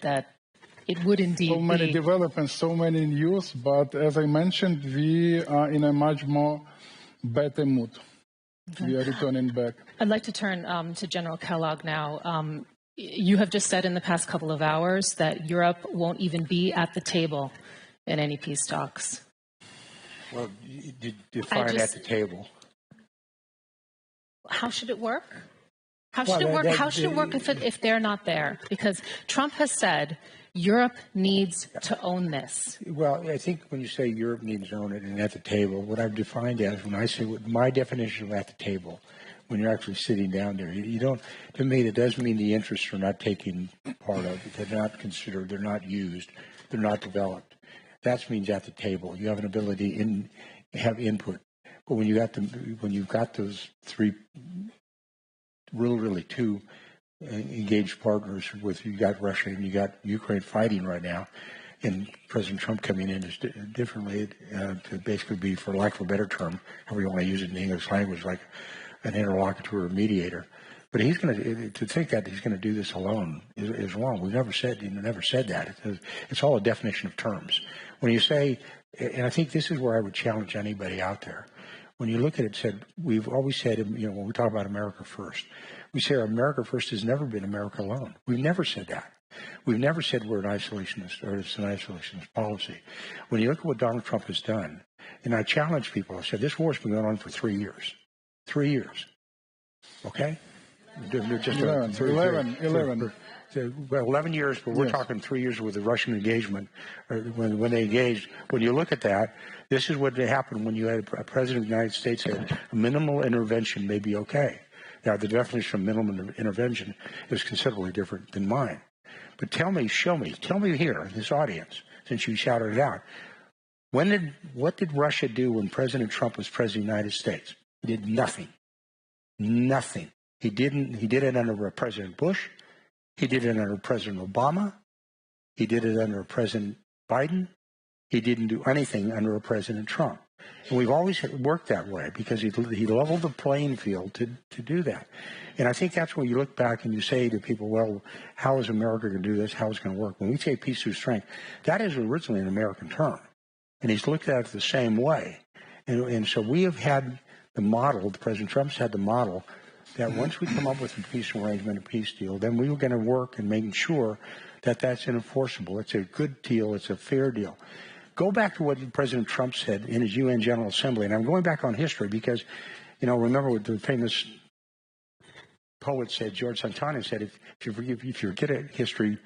that it would indeed so many be... developments, so many news, but as I mentioned, we are in a much more better mood. Okay. We are returning back. I'd like to turn to General Kellogg now. You have just said in the past couple of hours that Europe won't even be at the table in any peace talks. Well, you define at the table. How should it work? How should it work? How should it work if they're not there? Because Trump has said Europe needs to own this. Well, I think when you say Europe needs to own it and at the table, what I've defined as when I say my definition of at the table, when you're actually sitting down there, you don't. To me, that doesn't mean the interests are not taken part of it. They're not considered. They're not used. They're not developed. That means at the table. You have an ability have input. But when you've got those three, really two engaged partners with, you got Russia and you got Ukraine fighting right now, and President Trump coming in is differently to basically be, for lack of a better term, however you want to use it in the English language, like an interlocutor or mediator. But he's going to think that he's going to do this alone is wrong. We've never said that. It's all a definition of terms. When you say, and I think this is where I would challenge anybody out there. When you look at it, we've always said, when we talk about America first, we say America first has never been America alone. We've never said that. We've never said we're an isolationist or it's an isolationist policy. When you look at what Donald Trump has done, and I challenge people, I said, this war's been going on for 3 years. 3 years. Okay? Just 11. Well, 11 years, but we're talking 3 years with the Russian engagement. When they engaged, when you look at that, this is what happened when you had a president of the United States said minimal intervention may be okay. Now, the definition of minimum intervention is considerably different than mine. But tell me here, this audience, since you shouted it out, what did Russia do when President Trump was president of the United States? He did nothing. Nothing. He did it under President Bush. He did it under President Obama. He did it under President Biden. He didn't do anything under President Trump. And we've always worked that way because he leveled the playing field to do that. And I think that's when you look back and you say to people, well, how is America going to do this? How is it going to work? When we say peace through strength, that is originally an American term. And he's looked at it the same way. And so we have had the model, President Trump's had the model, that once we come up with a peace arrangement, a peace deal, then we were going to work and making sure that that's enforceable. It's a good deal. It's a fair deal. Go back to what President Trump said in his UN General Assembly. And I'm going back on history because, remember what the famous poet said, George Santana said, if you forget a history,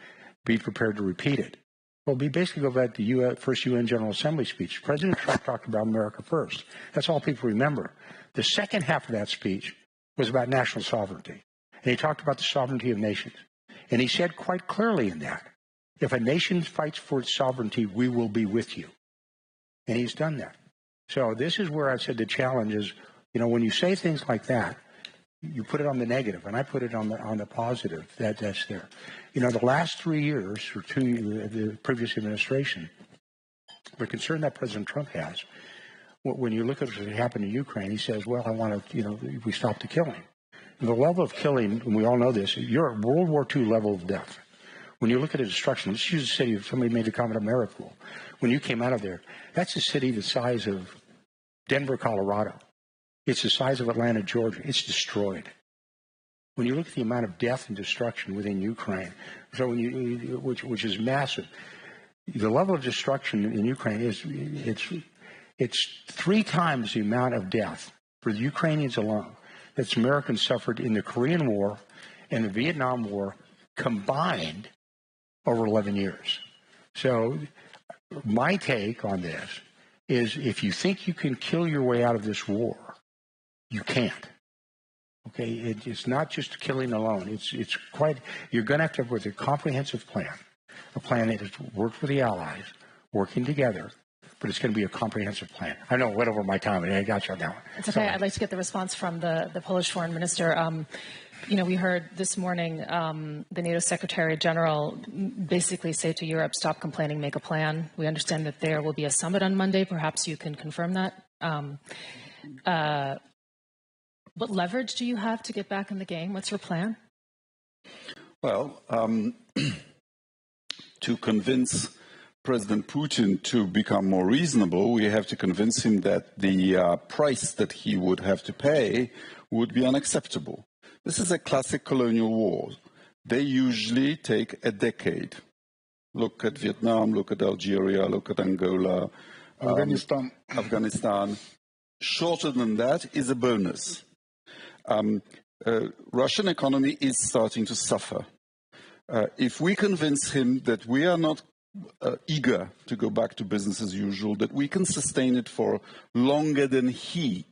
be prepared to repeat it. Well, we basically go back to the first UN General Assembly speech. President Trump talked about America first. That's all people remember. The second half of that speech was about national sovereignty. And he talked about the sovereignty of nations. And he said quite clearly in that, if a nation fights for its sovereignty, we will be with you. And he's done that. So this is where I said the challenge is, when you say things like that, you put it on the negative, and I put it on the positive. That's there. The last 3 years, or 2 years, the previous administration, the concern that President Trump has, when you look at what happened in Ukraine, he says, well, I want to, we stop the killing. And the level of killing, and we all know this, you're at World War II level of death. When you look at the destruction, let's use a city, somebody made a comment of Mariupol. When you came out of there, that's a city the size of Denver, Colorado. It's the size of Atlanta, Georgia. It's destroyed. When you look at the amount of death and destruction within Ukraine, so which is massive, the level of destruction in Ukraine it's 3 times the amount of death for the Ukrainians alone that Americans suffered in the Korean War and the Vietnam War combined over 11 years. So my take on this is if you think you can kill your way out of this war, you can't. Okay, it's not just killing alone. It's quite. You're going to have to have a comprehensive plan, a plan that has worked with the allies, working together. But it's going to be a comprehensive plan. I know I went over my time, and I got you on that one. It's okay. I'd like to get the response from the Polish foreign minister. We heard this morning the NATO Secretary General basically say to Europe, stop complaining, make a plan. We understand that there will be a summit on Monday. Perhaps you can confirm that. What leverage do you have to get back in the game? What's your plan? Well, to convince President Putin to become more reasonable, we have to convince him that the price that he would have to pay would be unacceptable. This is a classic colonial war. They usually take a decade. Look at Vietnam, look at Algeria, look at Angola, Afghanistan. Shorter than that is a bonus. Russian economy is starting to suffer. If we convince him that we are not eager to go back to business as usual, that we can sustain it for longer than he,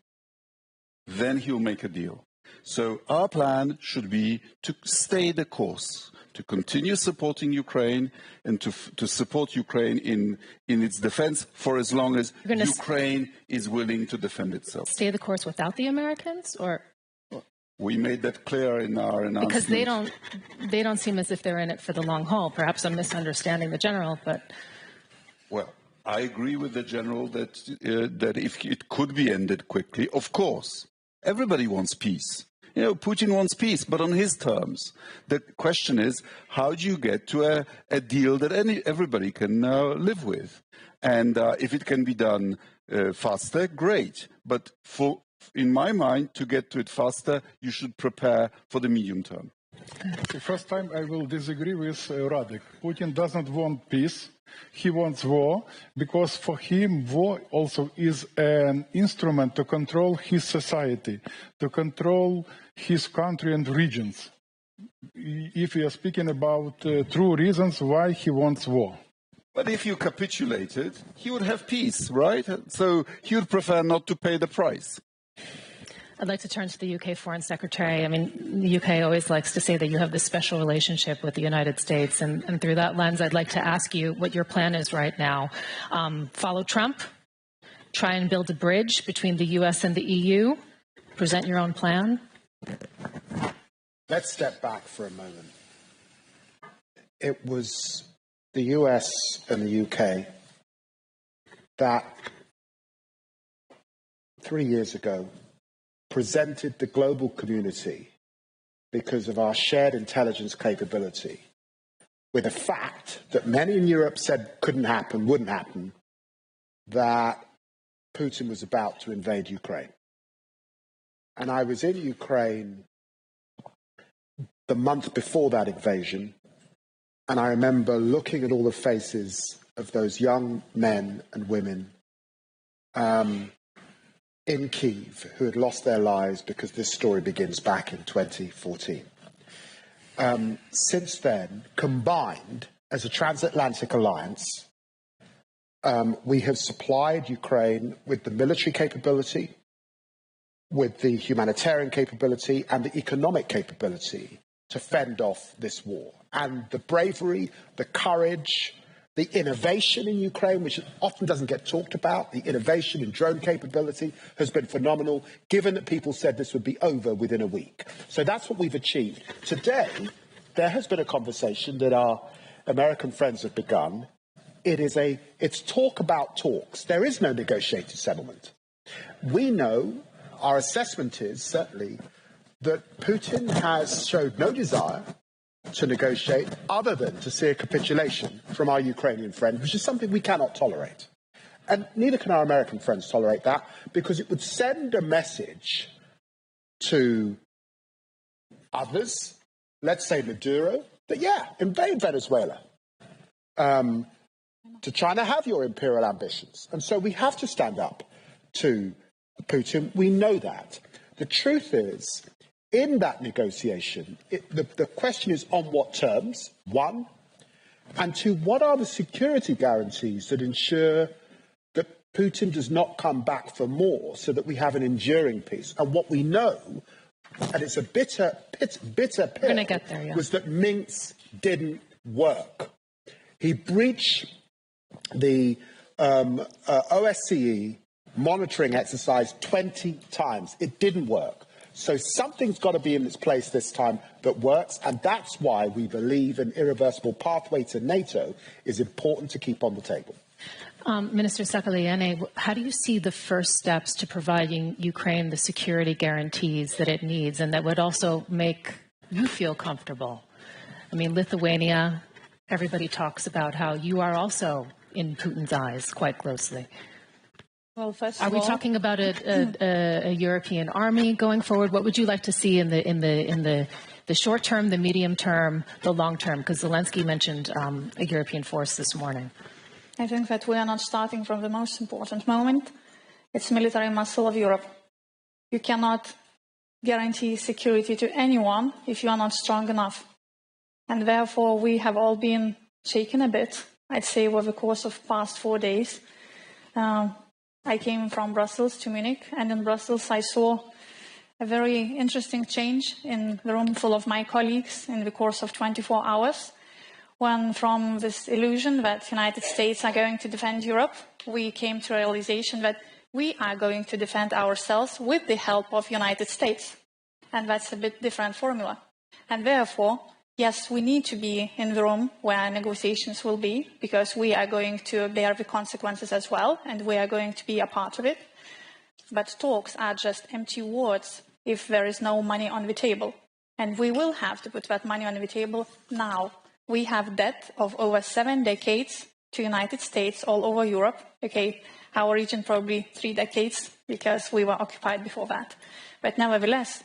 then he'll make a deal. So our plan should be to stay the course, to continue supporting Ukraine and to support Ukraine in its defense for as long as Ukraine is willing to defend itself. Stay the course without the Americans, or? We made that clear in our announcement. Because they don't seem as if they're in it for the long haul. Perhaps I'm misunderstanding the general, but. Well, I agree with the general that if it could be ended quickly, of course. Everybody wants peace. You know, Putin wants peace, but on his terms. The question is, how do you get to a deal that everybody can live with? And if it can be done faster, great. But in my mind, to get to it faster, you should prepare for the medium term. The first time I will disagree with Radek. Putin doesn't want peace. He wants war, because for him, war also is an instrument to control his society, to control his country and regions. If we are speaking about true reasons why he wants war. But if you capitulated, he would have peace, right? So he would prefer not to pay the price. I'd like to turn to the UK Foreign Secretary. I mean, the UK always likes to say that you have this special relationship with the United States. And through that lens, I'd like to ask you what your plan is right now. Follow Trump, try and build a bridge between the US and the EU, present your own plan. Let's step back for a moment. It was the US and the UK that 3 years ago presented the global community, because of our shared intelligence capability, with a fact that many in Europe said couldn't happen, wouldn't happen, that Putin was about to invade Ukraine. And I was in Ukraine the month before that invasion, and I remember looking at all the faces of those young men and women in Kyiv who had lost their lives, because this story begins back in 2014. Since then, combined as a transatlantic alliance, we have supplied Ukraine with the military capability, with the humanitarian capability and the economic capability to fend off this war. And the bravery, the courage, the innovation in Ukraine, which often doesn't get talked about, the innovation in drone capability has been phenomenal, given that people said this would be over within a week. So that's what we've achieved. Today, there has been a conversation that our American friends have begun. It's talk about talks. There is no negotiated settlement. We know, our assessment is certainly, that Putin has showed no desire to negotiate other than to see a capitulation from our Ukrainian friend, which is something we cannot tolerate. And neither can our American friends tolerate that, because it would send a message to others, let's say Maduro, that, invade Venezuela, to China, have your imperial ambitions. And so we have to stand up to Putin. We know that. The truth is, in that negotiation, the question is on what terms, one, and two, what are the security guarantees that ensure that Putin does not come back for more, so that we have an enduring peace? And what we know, and it's a bitter pill, was that Minsk didn't work. He breached the OSCE monitoring exercise 20 times. It didn't work. So something's got to be in its place this time that works, and that's why we believe an irreversible pathway to NATO is important to keep on the table. Minister Sakaliene, how do you see the first steps to providing Ukraine the security guarantees that it needs and that would also make you feel comfortable? I mean, Lithuania everybody talks about how you are also in Putin's eyes quite closely. Well, first are of we all, talking about a European army going forward? What would you like to see in the short term, the medium term, the long term? Because Zelensky mentioned a European force this morning. I think that we are not starting from the most important moment. It's military muscle of Europe. You cannot guarantee security to anyone if you are not strong enough. And therefore, we have all been shaken a bit, I'd say, over the course of past 4 days. I came from Brussels to Munich, and in Brussels I saw a very interesting change in the room full of my colleagues in the course of 24 hours, when from this illusion that the United States are going to defend Europe, we came to a realization that we are going to defend ourselves with the help of the United States. And that's a bit different formula. And therefore, yes, we need to be in the room where negotiations will be, because we are going to bear the consequences as well, and we are going to be a part of it. But talks are just empty words if there is no money on the table. And we will have to put that money on the table now. We have debt of over 7 decades to the United States all over Europe. Okay, our region probably 3 decades, because we were occupied before that. But nevertheless,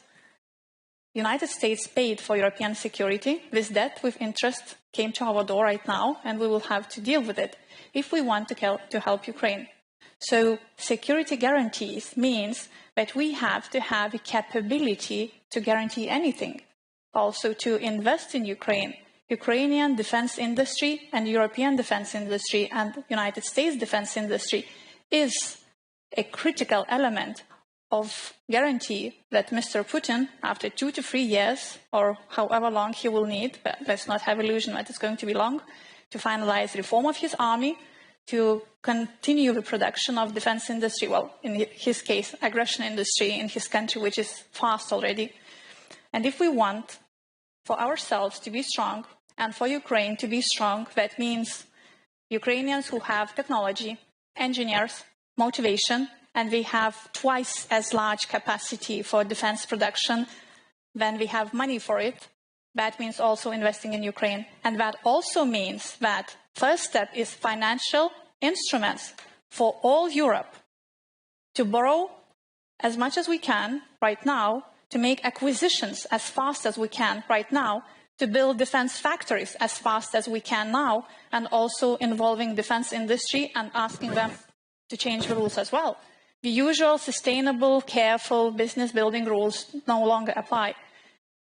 the United States paid for European security. This debt with interest came to our door right now, and we will have to deal with it if we want to help Ukraine. So security guarantees means that we have to have the capability to guarantee anything. Also to invest in Ukraine. Ukrainian defense industry and European defense industry and United States defense industry is a critical element of guarantee that Mr. Putin, after 2 to 3 years, or however long he will need, but let's not have illusion that it's going to be long, to finalize reform of his army, to continue the production of defense industry, well, in his case, aggression industry in his country, which is fast already. And if we want for ourselves to be strong and for Ukraine to be strong, that means Ukrainians who have technology, engineers, motivation, and we have twice as large capacity for defense production than we have money for it. That means also investing in Ukraine. And that also means that first step is financial instruments for all Europe to borrow as much as we can right now, to make acquisitions as fast as we can right now, to build defense factories as fast as we can now, and also involving defense industry and asking them to change the rules as well. The usual sustainable, careful business building rules no longer apply.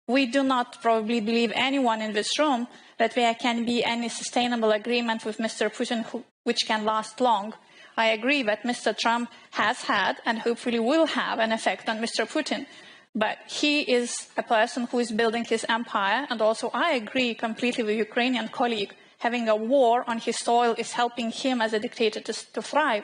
We do not probably believe anyone in this room that there can be any sustainable agreement with Mr. Putin which can last long. I agree that Mr. Trump has had and hopefully will have an effect on Mr. Putin. But he is a person who is building his empire, and also I agree completely with Ukrainian colleague. Having a war on his soil is helping him as a dictator to thrive.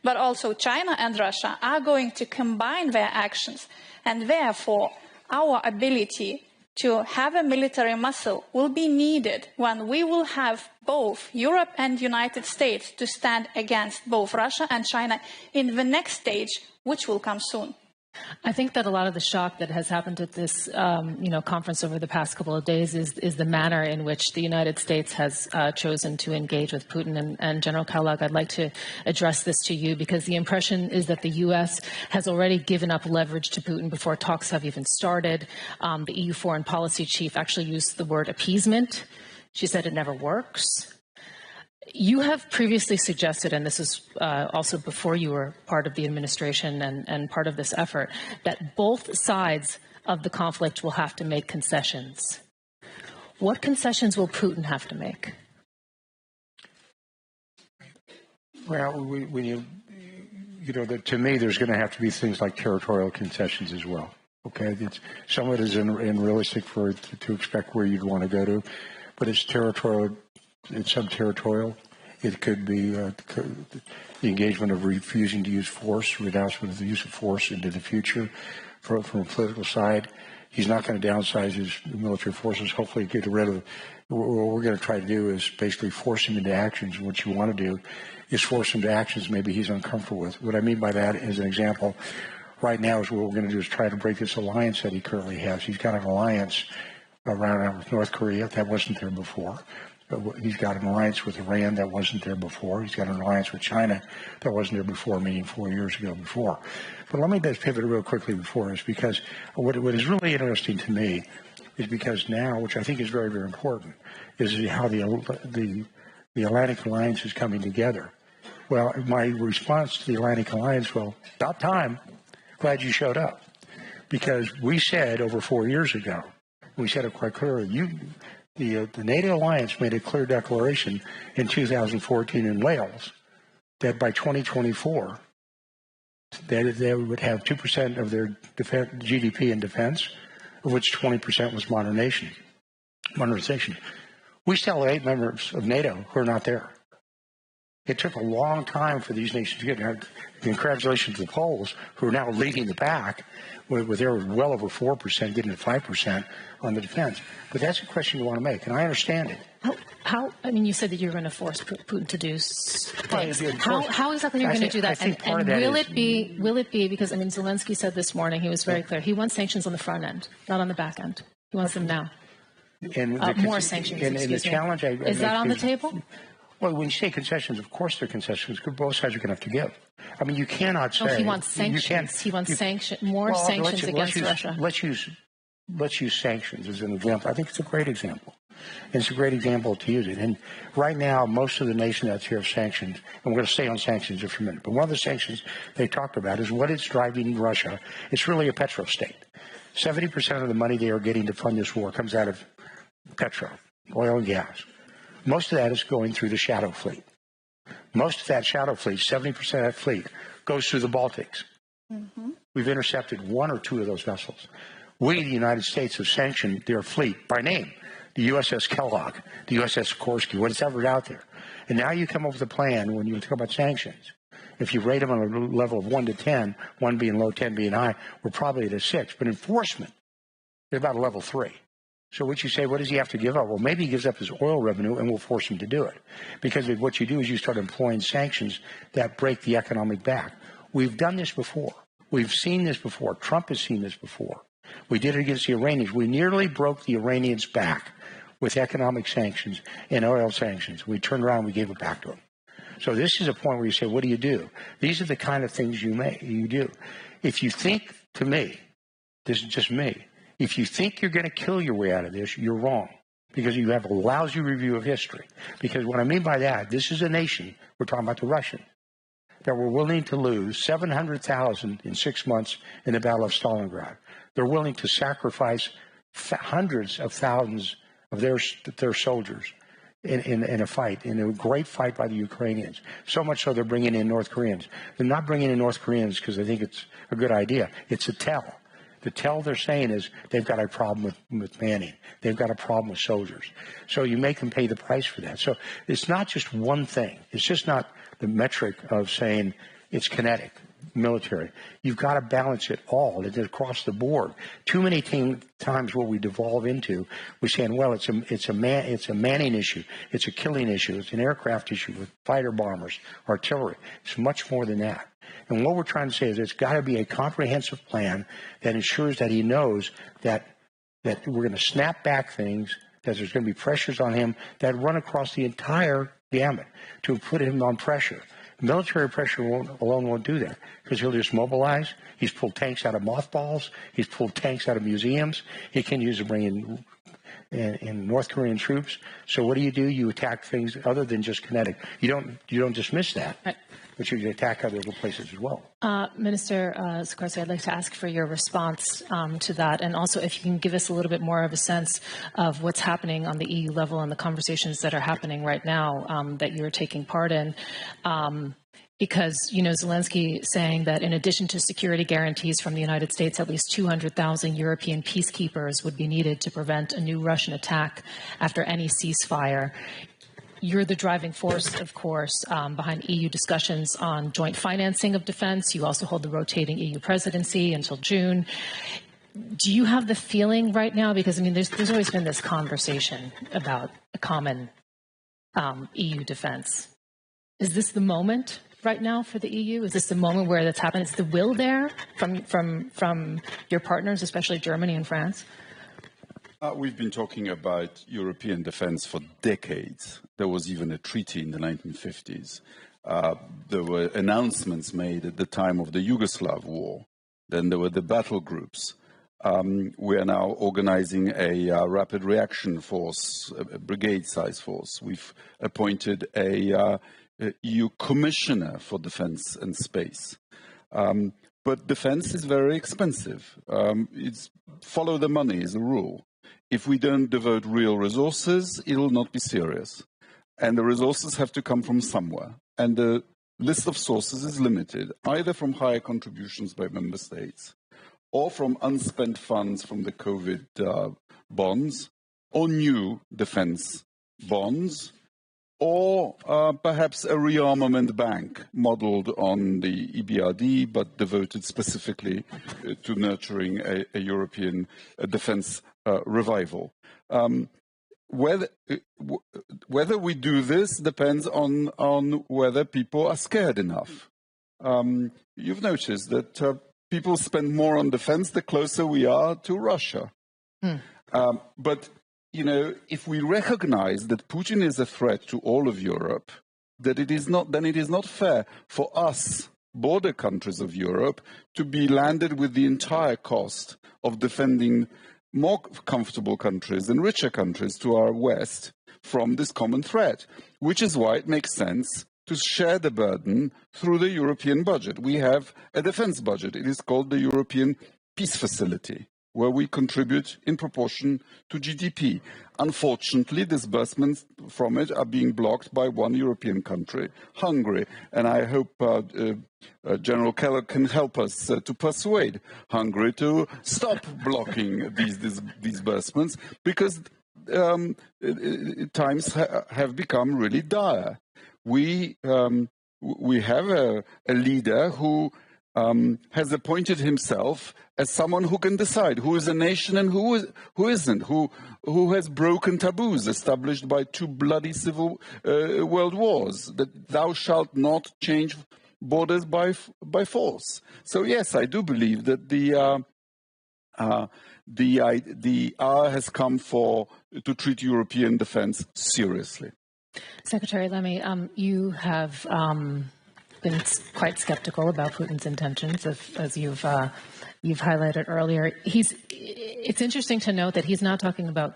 But also China and Russia are going to combine their actions, and therefore our ability to have a military muscle will be needed when we will have both Europe and the United States to stand against both Russia and China in the next stage, which will come soon. I think that a lot of the shock that has happened at this, conference over the past couple of days is the manner in which the United States has chosen to engage with Putin. And General Kellogg, I'd like to address this to you, because the impression is that the U.S. has already given up leverage to Putin before talks have even started. The EU foreign policy chief actually used the word appeasement. She said it never works. You have previously suggested, and this is also before you were part of the administration and part of this effort, that both sides of the conflict will have to make concessions. What concessions will Putin have to make? Well, to me, there's going to have to be things like territorial concessions as well. Okay, some of it is unrealistic to expect where you'd want to go to, but it's territorial. It's subterritorial. It could be the engagement of refusing to use force, renouncement of the use of force into the future. From a political side, he's not going to downsize his military forces. Hopefully get rid of what we're going to try to do is basically force him into actions. And what you want to do is force him to actions maybe he's uncomfortable with. What I mean by that, as an example, right now is what we're going to do is try to break this alliance that he currently has. He's got an alliance around with North Korea that wasn't there before. He's got an alliance with Iran that wasn't there before. He's got an alliance with China that wasn't there before, meaning 4 years ago before. But let me just pivot real quickly before this, because what is really interesting to me is because now, which I think is very, very important, is how the Atlantic Alliance is coming together. Well, my response to the Atlantic Alliance, well, about time. Glad you showed up. Because we said over 4 years ago, we said it quite clearly, the NATO alliance made a clear declaration in 2014 in Wales that by 2024, that they would have 2% of their GDP in defense, of which 20% was modernization. We still have 8 members of NATO who are not there. It took a long time for these nations to get there. Congratulations to the Poles, who are now leading the pack, with they're well over 4%, getting to 5% on the defense. But that's a question you want to make, and I understand it. How? I mean, you said that you're going to force Putin to do things. How exactly are you going to do that? And will it be because, I mean, Zelensky said this morning, he was very clear, he wants sanctions on the front end, not on the back end. He wants them now. And more sanctions, and the challenge is that on the table? Well, when you say concessions, of course they're concessions, because both sides are going to have to give. I mean, you cannot say... No, he wants sanctions. He wants more sanctions against Russia. Let's use sanctions as an example. I think it's a great example. And it's a great example to use it. And right now, most of the nation that's here have sanctions, and we're going to stay on sanctions just for a minute, but one of the sanctions they talked about is what it's driving Russia. It's really a petro state. 70% of the money they are getting to fund this war comes out of petro, oil and gas. Most of that is going through the shadow fleet. Most of that shadow fleet, 70% of that fleet, goes through the Baltics. Mm-hmm. We've intercepted 1 or 2 of those vessels. We, the United States, have sanctioned their fleet by name. The USS Kellogg, the USS Sikorsky, whatever's out there. And now you come up with a plan when you talk about sanctions. If you rate them on a level of 1 to 10, 1 being low, 10 being high, we're probably at a 6. But enforcement, they're about a level 3. So what you say, what does he have to give up? Well, maybe he gives up his oil revenue and we'll force him to do it. Because what you do is you start employing sanctions that break the economic back. We've done this before. We've seen this before. Trump has seen this before. We did it against the Iranians. We nearly broke the Iranians back with economic sanctions and oil sanctions. We turned around and we gave it back to them. So this is a point where you say, what do? These are the kind of things you do. If you think, to me, this is just me, if you think you're going to kill your way out of this, you're wrong, because you have a lousy review of history. Because what I mean by that, this is a nation, we're talking about the Russians, that were willing to lose 700,000 in 6 months in the Battle of Stalingrad. They're willing to sacrifice hundreds of thousands of their soldiers in a fight, in a great fight by the Ukrainians. So much so they're bringing in North Koreans. They're not bringing in North Koreans because they think it's a good idea. It's a tell. The tell they're saying is they've got a problem with manning. They've got a problem with soldiers. So you make them pay the price for that. So it's not just one thing. It's just not the metric of saying it's kinetic, military. You've got to balance it all. It's across the board. Too many times what we devolve into, we're saying, well, it's a manning issue. It's a killing issue. It's an aircraft issue with fighter bombers, artillery. It's much more than that. And what we're trying to say is it's got to be a comprehensive plan that ensures that he knows that we're going to snap back things, that there's going to be pressures on him that run across the entire gamut to put him on pressure. Military pressure alone won't do that, because he'll just mobilize. He's pulled tanks out of mothballs. He's pulled tanks out of museums. He can use to bring in North Korean troops. So what do? You attack things other than just kinetic. You don't dismiss that. Right. But you attack other places as well. Minister Sikorsky, I'd like to ask for your response to that, and also if you can give us a little bit more of a sense of what's happening on the EU level and the conversations that are happening right now that you're taking part in. Because, Zelensky saying that in addition to security guarantees from the United States, at least 200,000 European peacekeepers would be needed to prevent a new Russian attack after any ceasefire. You're the driving force, of course, behind EU discussions on joint financing of defense. You also hold the rotating EU presidency until June. Do you have the feeling right now, because, there's always been this conversation about a common EU defense. Is this the moment right now for the EU? Is this the moment where that's happened? Is the will there from your partners, especially Germany and France? We've been talking about European defense for decades. There was even a treaty in the 1950s. There were announcements made at the time of the Yugoslav war. Then there were the battle groups. We are now organizing a rapid reaction force, a brigade-size force. We've appointed a EU commissioner for defense and space. But defense is very expensive. It's follow the money is a rule. If we don't devote real resources, it will not be serious. And the resources have to come from somewhere. And the list of sources is limited, either from higher contributions by member states, or from unspent funds from the COVID bonds, or new defense bonds, or perhaps a rearmament bank modeled on the EBRD, but devoted specifically to nurturing a European defense revival. Whether we do this depends on whether people are scared enough. You've noticed that people spend more on defense the closer we are to Russia. But, you know, if we recognize that Putin is a threat to all of Europe, then it is not fair for us, border countries of Europe, to be landed with the entire cost of defending more comfortable countries and richer countries to our west from this common threat, which is why it makes sense to share the burden through the European budget. We have a defense budget. It is called the European Peace Facility, where we contribute in proportion to GDP. Unfortunately, disbursements from it are being blocked by one European country, Hungary. And I hope General Kellogg can help us to persuade Hungary to stop blocking these disbursements, because times have become really dire. We have a leader who has appointed himself as someone who can decide who is a nation and who isn't, who has broken taboos established by two bloody civil world wars, that thou shalt not change borders by force. So yes, I do believe that the hour has come to treat European defense seriously. Secretary Lemmy, you have been quite skeptical about Putin's intentions, as you've highlighted earlier. It's interesting to note that he's not talking about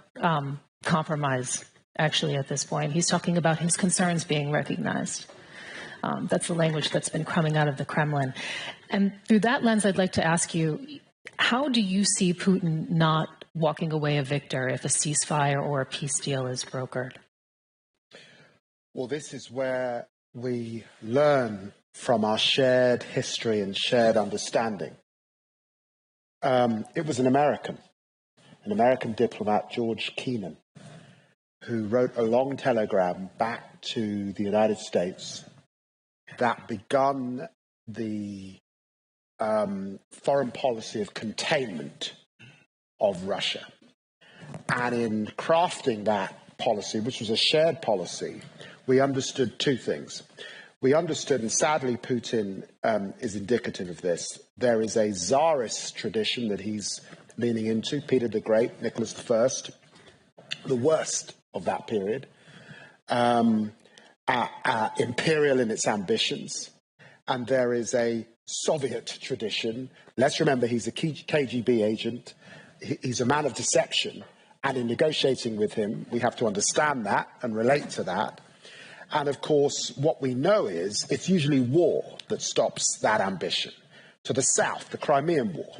compromise, actually, at this point. He's talking about his concerns being recognized. That's the language that's been coming out of the Kremlin. And through that lens, I'd like to ask you, how do you see Putin not walking away a victor if a ceasefire or a peace deal is brokered? Well, this is where we learn from our shared history and shared understanding. It was an American diplomat, George Kennan, who wrote a long telegram back to the United States that begun the foreign policy of containment of Russia. And in crafting that policy, which was a shared policy, we understood two things. We understood, and sadly Putin is indicative of this, there is a Tsarist tradition that he's leaning into, Peter the Great, Nicholas I, the worst of that period, imperial in its ambitions. And there is a Soviet tradition. Let's remember he's a KGB agent. He's a man of deception. And in negotiating with him, we have to understand that and relate to that. And of course, what we know is it's usually war that stops that ambition. To the south, the Crimean War.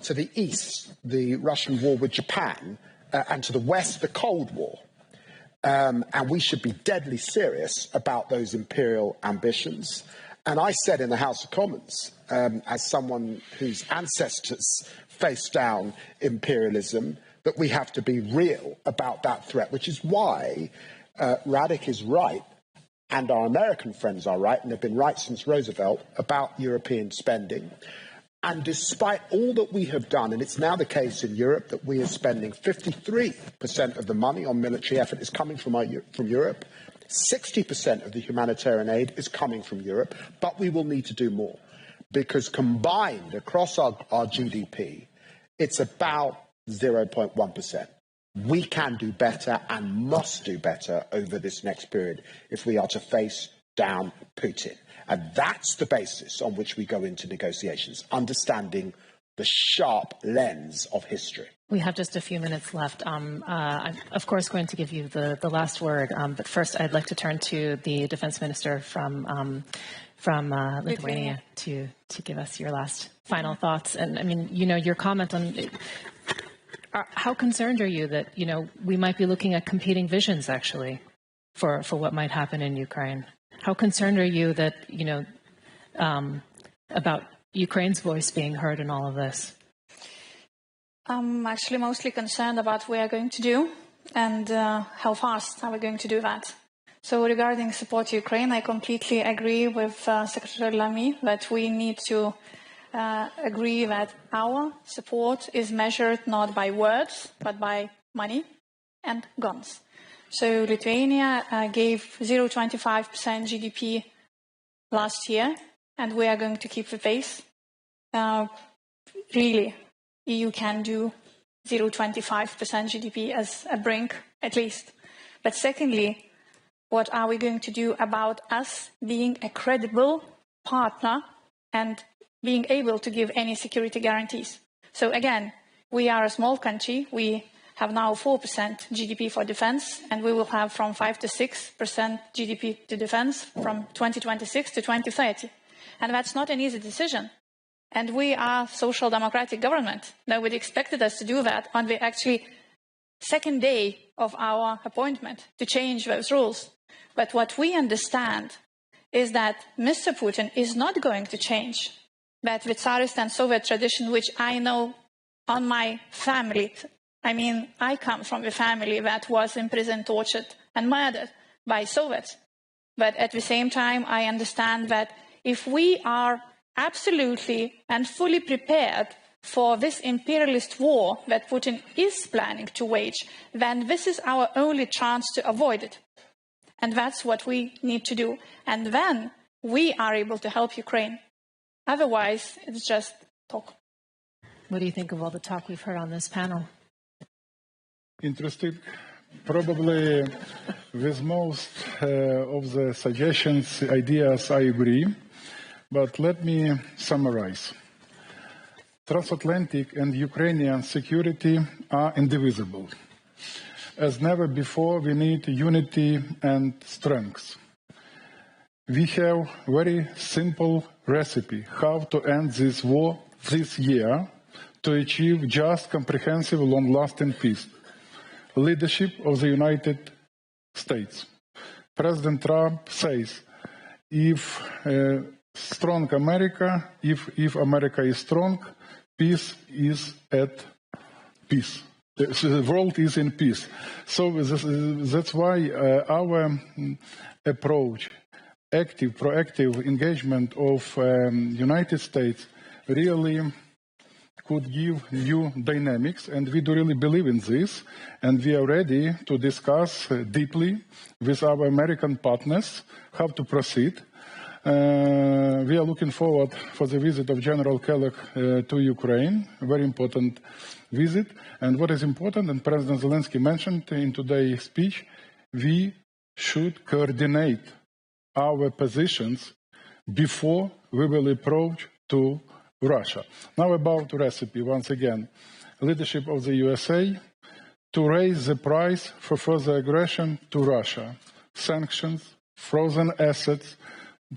To the east, the Russian war with Japan. And to the west, the Cold War. And we should be deadly serious about those imperial ambitions. And I said in the House of Commons, as someone whose ancestors faced down imperialism, that we have to be real about that threat, which is why Radek is right, and our American friends are right, and have been right since Roosevelt, about European spending. And despite all that we have done, and it's now the case in Europe that we are spending 53% of the money on military effort is coming from Europe, 60% of the humanitarian aid is coming from Europe, but we will need to do more. Because combined across our GDP, it's about 0.1%. We can do better and must do better over this next period if we are to face down Putin. And that's the basis on which we go into negotiations, understanding the sharp lens of history. We have just a few minutes left. I'm, of course, going to give you the last word. But first, I'd like to turn to the defense minister from Lithuania to give us your last final thoughts. And I mean, your comment on how concerned are you that, we might be looking at competing visions, actually, for what might happen in Ukraine? How concerned are you that, about Ukraine's voice being heard in all of this? I'm actually mostly concerned about what we are going to do and how fast are we going to do that. So regarding support to Ukraine, I completely agree with Secretary Lamy that we need to agree that our support is measured not by words, but by money and guns. So Lithuania gave 0.25% GDP last year, and we are going to keep the pace. Really, EU can do 0.25% GDP as a brink, at least. But secondly, what are we going to do about us being a credible partner and being able to give any security guarantees? So again, we are a small country. We have now 4% GDP for defense, and we will have from 5 to 6% GDP to defense from 2026 to 2030. And that's not an easy decision. And we are a social democratic government. Nobody expected us to do that on the actually second day of our appointment to change those rules. But what we understand is that Mr. Putin is not going to change that the Tsarist and Soviet tradition, which I know on my family. I mean, I come from a family that was imprisoned, tortured, and murdered by Soviets. But at the same time, I understand that if we are absolutely and fully prepared for this imperialist war that Putin is planning to wage, then this is our only chance to avoid it. And that's what we need to do. And then we are able to help Ukraine. Otherwise, it's just talk. What do you think of all the talk we've heard on this panel? Interesting. Probably with most of the suggestions, ideas, I agree. But let me summarize. Transatlantic and Ukrainian security are indivisible. As never before, we need unity and strength. We have a very simple recipe how to end this war this year to achieve just, comprehensive, long-lasting peace. Leadership of the United States. President Trump says, if strong America, if America is strong, peace is at peace. The world is in peace. So that's why our approach, active, proactive engagement of United States really could give new dynamics, and we do really believe in this, and we are ready to discuss deeply with our American partners how to proceed. We are looking forward for the visit of General Kellogg to Ukraine, a very important visit. And what is important, and President Zelensky mentioned in today's speech, we should coordinate our positions before we will approach to Russia. Now about recipe, once again. Leadership of the USA to raise the price for further aggression to Russia. Sanctions, frozen assets,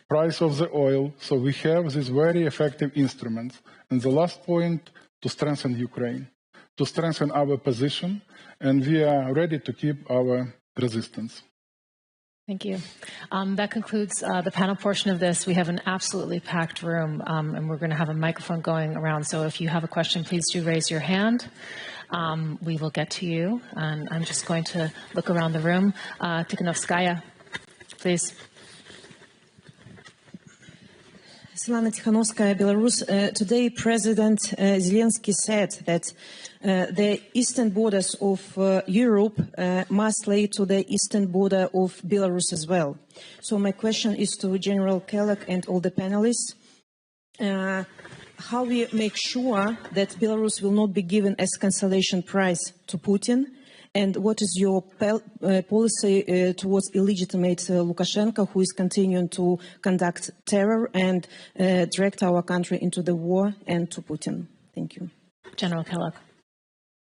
price of the oil. So we have these very effective instruments. And the last point, to strengthen Ukraine, to strengthen our position, and we are ready to keep our resistance. Thank you. That concludes the panel portion of this. We have an absolutely packed room, and we're going to have a microphone going around. So if you have a question, please do raise your hand. We will get to you. And I'm just going to look around the room. Tikhanovskaya, please. Svetlana Tikhanovskaya, Belarus. Today, President Zelensky said that the eastern borders of Europe must lay to the eastern border of Belarus as well. So my question is to General Kellogg and all the panelists. how we make sure that Belarus will not be given as consolation prize to Putin, and what is your policy towards illegitimate Lukashenko, who is continuing to conduct terror and direct our country into the war, and to Putin? Thank you. General Kellogg.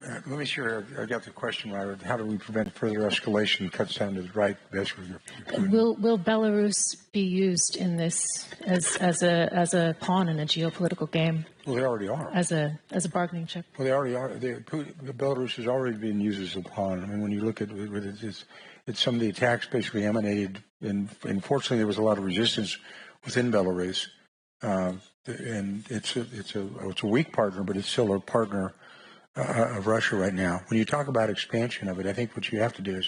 Let me sure I got the question right. How do we prevent further escalation? Cuts down to the right. Will Belarus be used in this as a pawn in a geopolitical game? Well, they already are. As a bargaining chip. Well, they already are. Belarus has already been used as a pawn. I mean, when you look at it's some of the attacks basically emanated, and fortunately there was a lot of resistance within Belarus, and it's a weak partner, but it's still a partner of Russia right now. When you talk about expansion of it, I think what you have to do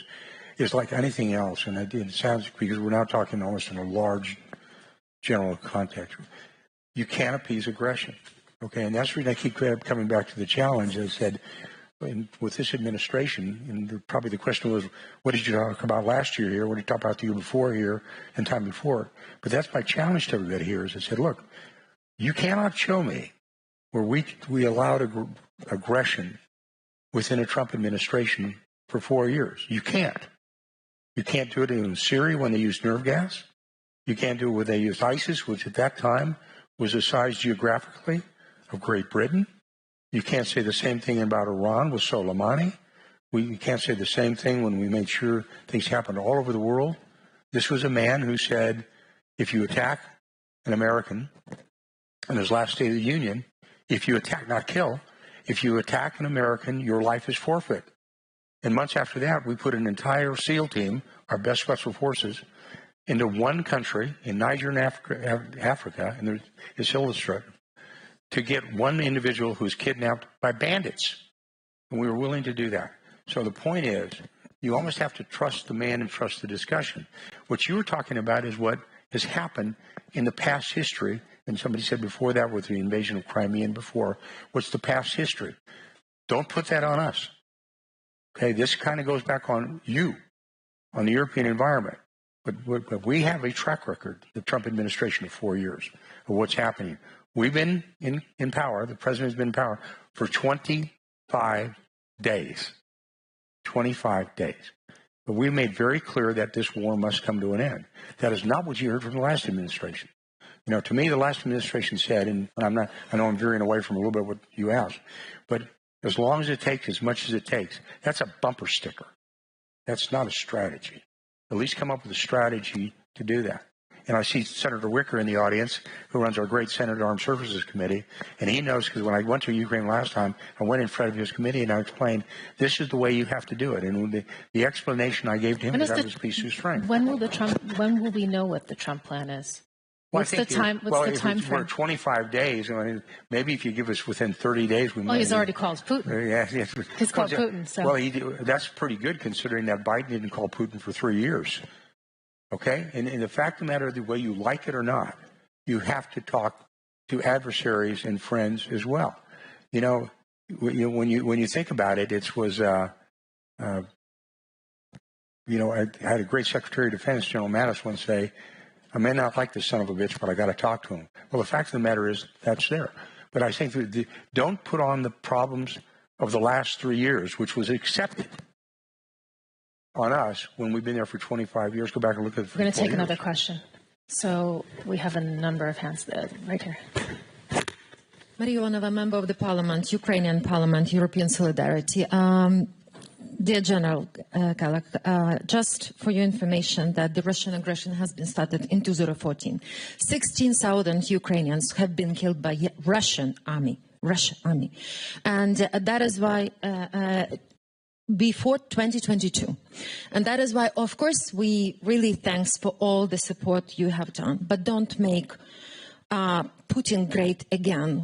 is like anything else, and it sounds, because we're now talking almost in a large general context, you can't appease aggression, okay? And that's the reason I keep coming back to the challenge. I said, with this administration, and probably the question was, what did you talk about last year here? What did you talk about the year before here and time before? But that's my challenge to everybody here is I said, look, you cannot show me where we allowed aggression within a Trump administration for 4 years. You can't. You can't do it in Syria when they used nerve gas. You can't do it when they used ISIS, which at that time was the size geographically of Great Britain. You can't say the same thing about Iran with Soleimani. We can't say the same thing when we made sure things happened all over the world. This was a man who said, if you attack an American in his last State of the Union, if you attack, not kill, if you attack an American, your life is forfeit. And months after that, we put an entire SEAL team, our best special forces, into one country in Niger and Africa, and it's illustrative, to get one individual who's kidnapped by bandits. And we were willing to do that. So the point is, you almost have to trust the man and trust the discussion. What you were talking about is what has happened in the past history. And somebody said before that with the invasion of Crimea and before, what's the past history? Don't put that on us. Okay, this kind of goes back on you, on the European environment. But we have a track record, the Trump administration, of 4 years of what's happening. We've been in power, the president has been in power for 25 days. 25 days. But we made very clear that this war must come to an end. That is not what you heard from the last administration. You know, to me, the last administration said, and I know I'm veering away from a little bit what you asked, but as long as it takes, as much as it takes, that's a bumper sticker. That's not a strategy. At least come up with a strategy to do that. And I see Senator Wicker in the audience, who runs our great Senate Armed Services Committee, and he knows, because when I went to Ukraine last time, I went in front of his committee and I explained, this is the way you have to do it. And the explanation I gave to him was that was a piece of strength. When will we know what the Trump plan is? What's the time frame? For 25 days, I mean, maybe if you give us within 30 days, we might. Well, he's already called Putin. Yeah. He's called Putin. So. Well, that's pretty good considering that Biden didn't call Putin for 3 years. Okay? And the fact of the matter, the way you like it or not, you have to talk to adversaries and friends as well. You know, when you think about it, I had a great Secretary of Defense, General Mattis, once say, I may not like this son of a bitch, but I got to talk to him. Well, the fact of the matter is that's there. But I think don't put on the problems of the last 3 years, which was accepted, on us when we've been there for 25 years. Go back and look at it. We're going to take another question. So we have a number of hands right here. Maria Ivanova, member of the Parliament, Ukrainian Parliament, European Solidarity. Dear General Kellogg, just for your information that the Russian aggression has been started in 2014. 16,000 Ukrainians have been killed by Russian army. And that is why before 2022. And that is why, of course, we really thanks for all the support you have done. But don't make Putin great again,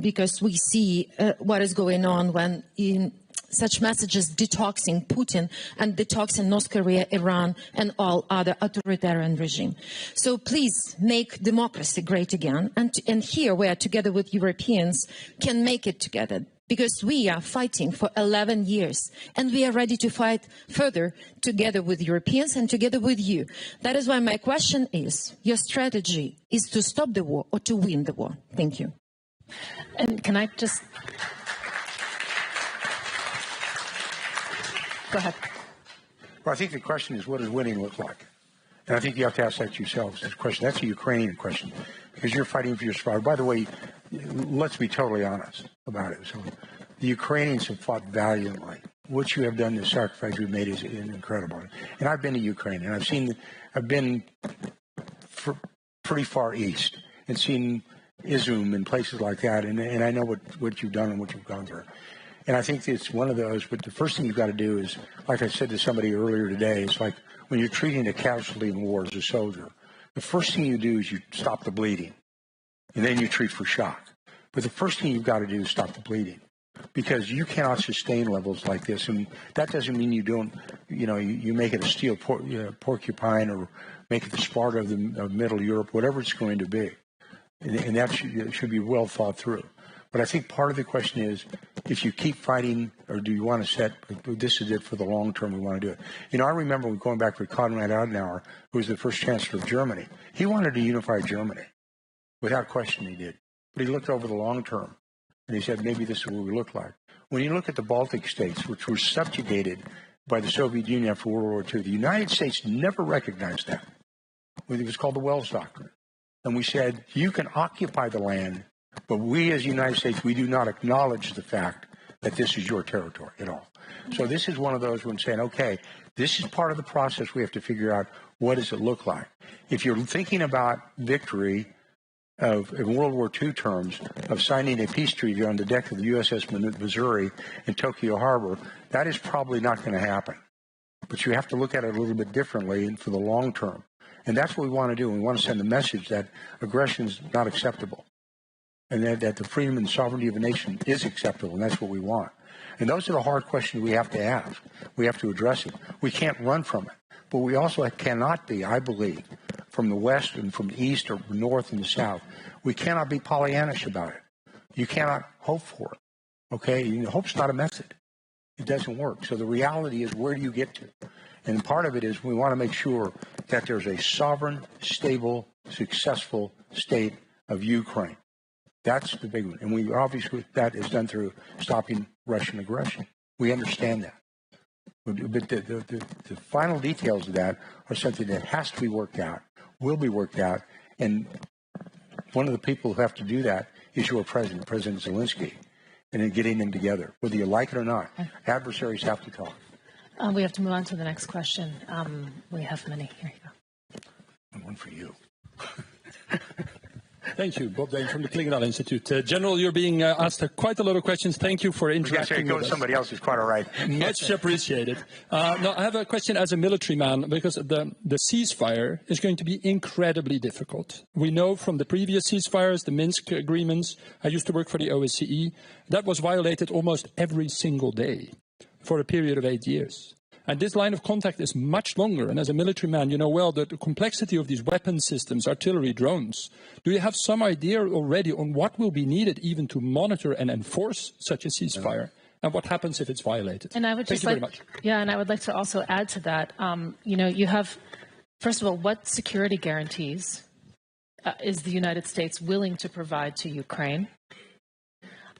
because we see what is going on when in such messages detoxing Putin and detoxing North Korea, Iran, and all other authoritarian regime. So please make democracy great again. And here we are together with Europeans can make it together, because we are fighting for 11 years and we are ready to fight further together with Europeans and together with you. That is why my question is, your strategy is to stop the war or to win the war? Thank you. And can I just... Go ahead. Well, I think the question is, what does winning look like? And I think you have to ask that yourselves. This question, that's a Ukrainian question, because you're fighting for your survival. By the way, let's be totally honest about it. So the Ukrainians have fought valiantly. What you have done, the sacrifice you've made is incredible. And I've been to Ukraine, and I've been pretty far east and seen Izum and places like that, and I know what you've done and what you've gone through. And I think it's one of those, but the first thing you've got to do is, like I said to somebody earlier today, it's like when you're treating a casualty in war as a soldier, the first thing you do is you stop the bleeding, and then you treat for shock. But the first thing you've got to do is stop the bleeding, because you cannot sustain levels like this. And that doesn't mean you don't, you make it a steel porcupine or make it the Sparta of Middle Europe, whatever it's going to be. And that should be well thought through. But I think part of the question is, if you keep fighting, or do you want to set, this is it for the long term, we want to do it. I remember going back to Konrad Adenauer, who was the first chancellor of Germany. He wanted to unify Germany. Without question he did. But he looked over the long term, and he said, maybe this is what we look like. When you look at the Baltic states, which were subjugated by the Soviet Union after World War II, the United States never recognized that. It was called the Wells Doctrine. And we said, you can occupy the land, but we as the United States, we do not acknowledge the fact that this is your territory at all. So this is one of those when saying, okay, this is part of the process. We have to figure out, what does it look like? If you're thinking about victory in World War II terms of signing a peace treaty on the deck of the USS Missouri in Tokyo Harbor, that is probably not going to happen. But you have to look at it a little bit differently and for the long term. And that's what we want to do. We want to send a message that aggression is not acceptable, and that the freedom and sovereignty of a nation is acceptable, and that's what we want. And those are the hard questions we have to ask. We have to address it. We can't run from it. But we also cannot be, I believe, from the west and from the east or north and the south, we cannot be Pollyannish about it. You cannot hope for it, okay? Hope's not a method. It doesn't work. So the reality is, where do you get to? And part of it is we want to make sure that there's a sovereign, stable, successful state of Ukraine. That's the big one. And we obviously, that is done through stopping Russian aggression. We understand that. But the final details of that are something that has to be worked out, will be worked out. And one of the people who have to do that is your president, President Zelensky, and then getting them together, whether you like it or not. Adversaries have to talk. We have to move on to the next question. We have many. Here you go. And one for you. Thank you. Bob Dane from the Klingendahl Institute. General, you're being asked quite a lot of questions. Thank you for interacting with us. Go to somebody else is quite all right. Much appreciated. Now, I have a question as a military man, because the ceasefire is going to be incredibly difficult. We know from the previous ceasefires, the Minsk agreements, I used to work for the OSCE, that was violated almost every single day for a period of 8 years. And this line of contact is much longer. And as a military man, you know well the complexity of these weapon systems, artillery, drones. Do you have some idea already on what will be needed even to monitor and enforce such a ceasefire? And what happens if it's violated? And I would just very much. Yeah, and I would like to also add to that. You have, first of all, what security guarantees is the United States willing to provide to Ukraine?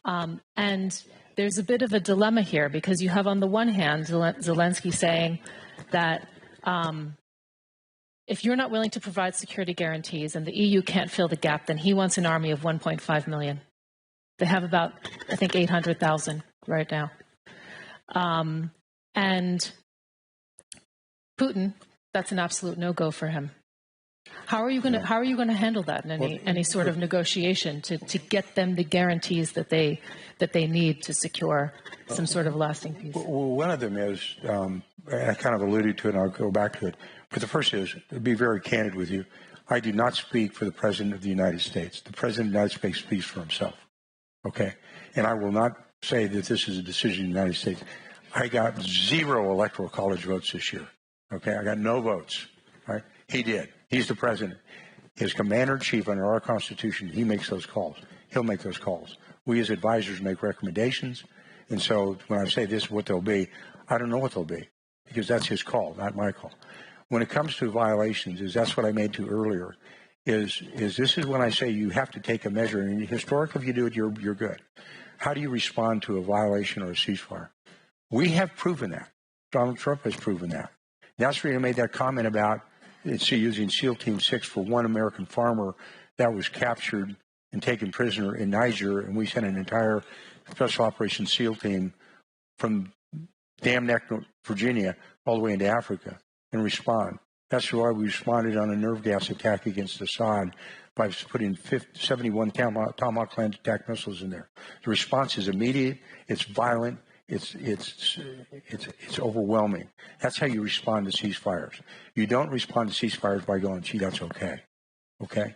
And there's a bit of a dilemma here, because you have on the one hand Zelensky saying that if you're not willing to provide security guarantees and the EU can't fill the gap, then he wants an army of 1.5 million. They have about, I think, 800,000 right now. And Putin, that's an absolute no-go for him. How are you going to handle that in any sort of negotiation to get them the guarantees that they need to secure some sort of lasting peace? Well, one of them is, I kind of alluded to it, and I'll go back to it. But the first is, to be very candid with you, I do not speak for the President of the United States. The President of the United States speaks for himself, okay? And I will not say that this is a decision of the United States. I got 0 electoral college votes this year, okay? I got no votes, right? He did. He's the president. His commander-in-chief under our Constitution, he makes those calls. He'll make those calls. We as advisors make recommendations. And so when I say this is what they'll be, I don't know what they'll be, because that's his call, not my call. When it comes to violations, that's what I made to earlier. is this is when I say you have to take a measure. And historically, if you do it, you're good. How do you respond to a violation or a ceasefire? We have proven that. Donald Trump has proven that. That's where he made that comment about using SEAL Team 6 for one American farmer that was captured and taken prisoner in Niger, and we sent an entire Special Operations SEAL team from Dam Neck, Virginia, all the way into Africa and respond. That's why we responded on a nerve gas attack against Assad by putting 71 Tomahawk land attack missiles in there. The response is immediate, it's violent, it's overwhelming. That's how you respond to ceasefires. You don't respond to ceasefires by going, gee, that's okay. Okay?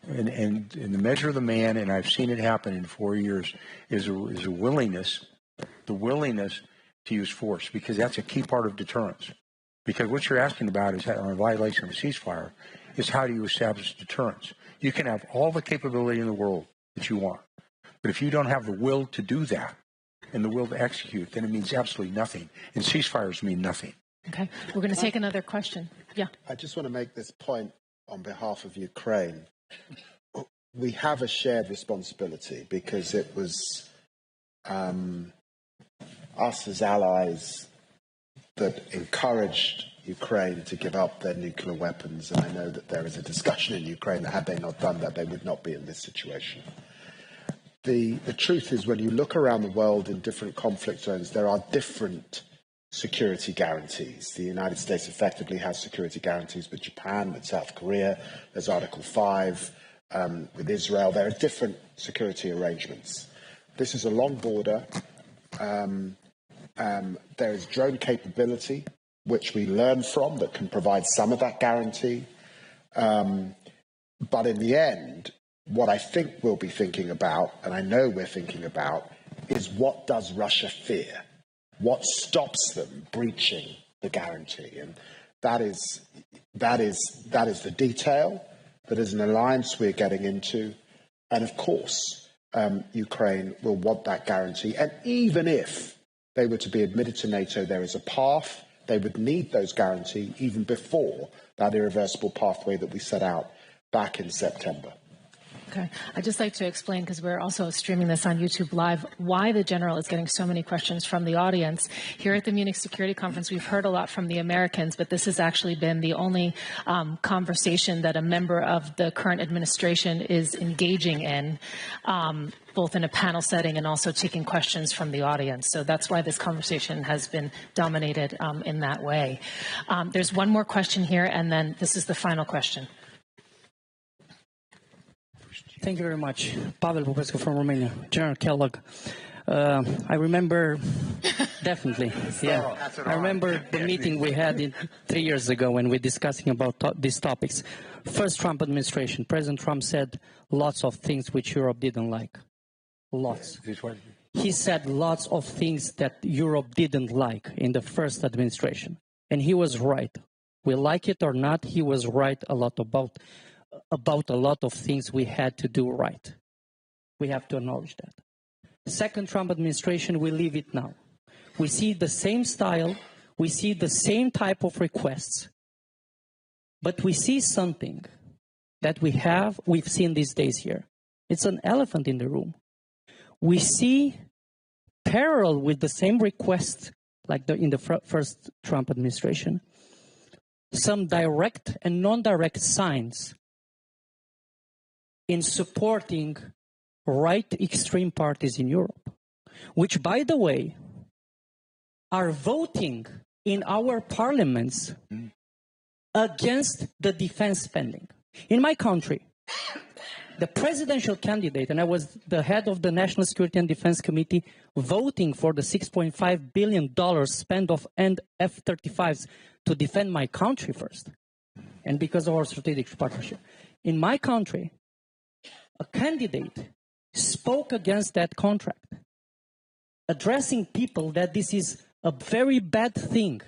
And the measure of the man, and I've seen it happen in 4 years, is a willingness, the willingness to use force, because that's a key part of deterrence. Because what you're asking about is on a violation of a ceasefire is how do you establish deterrence? You can have all the capability in the world that you want, but if you don't have the will to do that and the will to execute, then it means absolutely nothing. And ceasefires mean nothing. Okay, we're going to take another question. Yeah. I just want to make this point on behalf of Ukraine. We have a shared responsibility because it was us as allies that encouraged Ukraine to give up their nuclear weapons, and I know that there is a discussion in Ukraine that had they not done that, they would not be in this situation. The truth is, when you look around the world in different conflict zones, there are different security guarantees. The United States effectively has security guarantees with Japan, with South Korea. There's Article 5 with Israel. There are different security arrangements. This is a long border. There is drone capability, which we learn from, that can provide some of that guarantee. But in the end, what I think we'll be thinking about, and I know we're thinking about, is what does Russia fear? What stops them breaching the guarantee? And that is the detail. That is an alliance we're getting into. And of course, Ukraine will want that guarantee. And even if they were to be admitted to NATO, there is a path. They would need those guarantees even before that irreversible pathway that we set out back in September. Okay. I'd just like to explain, because we're also streaming this on YouTube Live, why the General is getting so many questions from the audience. Here at the Munich Security Conference, we've heard a lot from the Americans, but this has actually been the only conversation that a member of the current administration is engaging in, both in a panel setting and also taking questions from the audience. So that's why this conversation has been dominated in that way. There's one more question here, and then this is the final question. Thank you very much. Pavel Popescu from Romania. General Kellogg. I remember, definitely, yeah. I remember the meeting we had 3 years ago when we were discussing about these topics. First Trump administration, President Trump said lots of things which Europe didn't like. Lots. He said lots of things that Europe didn't like in the first administration. And he was right. We like it or not, he was right a lot about a lot of things we had to do right. We have to acknowledge that. Second Trump administration, we leave it now. We see the same style, we see the same type of requests, but we see something that we've seen these days here. It's an elephant in the room. We see parallel with the same request, like in the first Trump administration, some direct and non-direct signs in supporting right extreme parties in Europe, which, by the way, are voting in our parliaments against the defense spending. In my country, the presidential candidate, and I was the head of the National Security and Defense Committee, voting for the $6.5 billion spend of F-35s to defend my country first, and because of our strategic partnership. In my country, a candidate spoke against that contract, addressing people that this is a very bad thing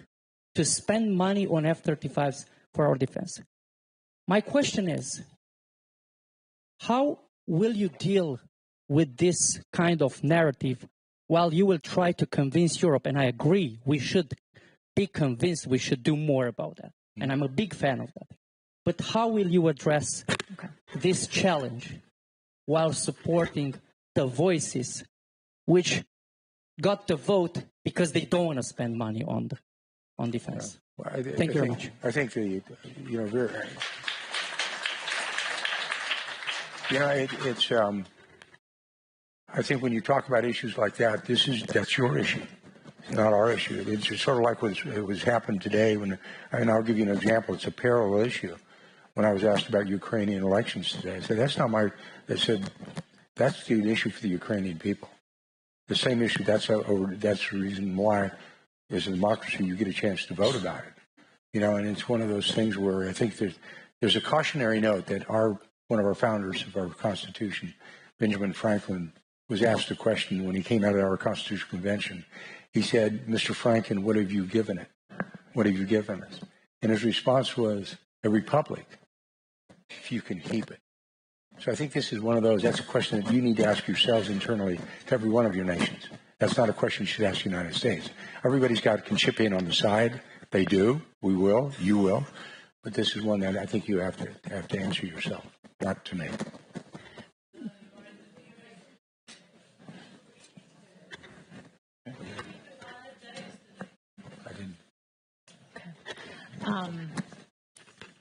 to spend money on F-35s for our defense. My question is, how will you deal with this kind of narrative while you will try to convince Europe? And I agree, we should be convinced we should do more about that. And I'm a big fan of that. But how will you address this challenge while supporting the voices which got the vote because they don't want to spend money on defense? Well, Thank you very much. I think I think when you talk about issues like that, that's your issue, not our issue. It's sort of like what was happened today and I'll give you an example. It's a parallel issue. When I was asked about Ukrainian elections today, I said, that's the issue for the Ukrainian people. The same issue, that's the reason why, as a democracy, you get a chance to vote about it. And it's one of those things where I think there's a cautionary note that one of our founders of our Constitution, Benjamin Franklin, was asked a question when he came out of our Constitutional Convention. He said, Mr. Franklin, what have you given it? What have you given us? And his response was, a republic, if you can keep it. So I think this is one of those, that's a question that you need to ask yourselves internally to every one of your nations. That's not a question you should ask the United States. Everybody's can chip in on the side. They do. We will. You will. But this is one that I think you have to answer yourself, not to me.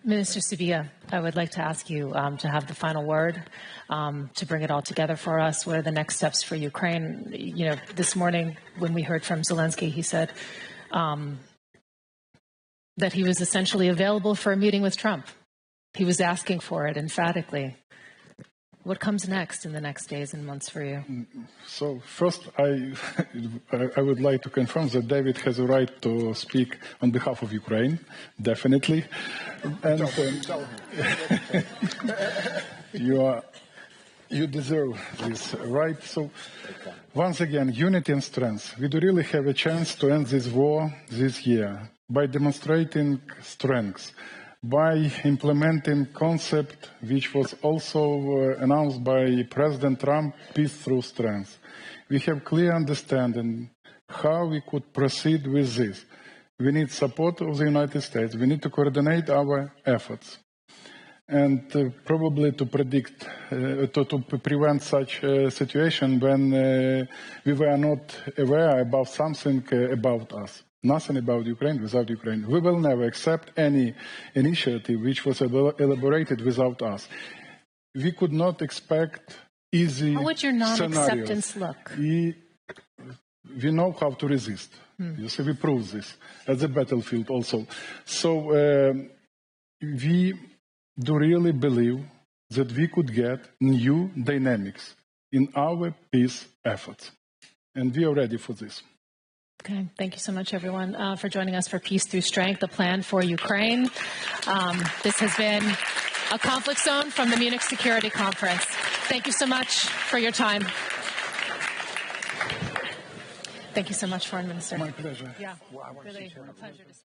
Minister Sevilla, I would like to ask you to have the final word, to bring it all together for us. What are the next steps for Ukraine? This morning when we heard from Zelensky, he said that he was essentially available for a meeting with Trump. He was asking for it emphatically. What comes next in the next days and months for you? So first, I would like to confirm that David has a right to speak on behalf of Ukraine, definitely. And you deserve this right. So once again, unity and strength. We do really have a chance to end this war this year by demonstrating strength, by implementing concept which was also announced by President Trump, peace through strength. We have clear understanding how we could proceed with this. We need support of the United States. We need to coordinate our efforts. And probably to predict, to prevent such a situation when we were not aware about something about us. Nothing about Ukraine without Ukraine. We will never accept any initiative which was elaborated without us. We could not expect easy How would your non-acceptance scenarios. look? We know how to resist. You see, we prove this at the battlefield also. So we do really believe that we could get new dynamics in our peace efforts. And we are ready for this. Okay, thank you so much, everyone, for joining us for Peace Through Strength, a plan for Ukraine. This has been a conflict zone from the Munich Security Conference. Thank you so much for your time. Thank you so much, Foreign Minister. My pleasure. Yeah, really a pleasure to see you.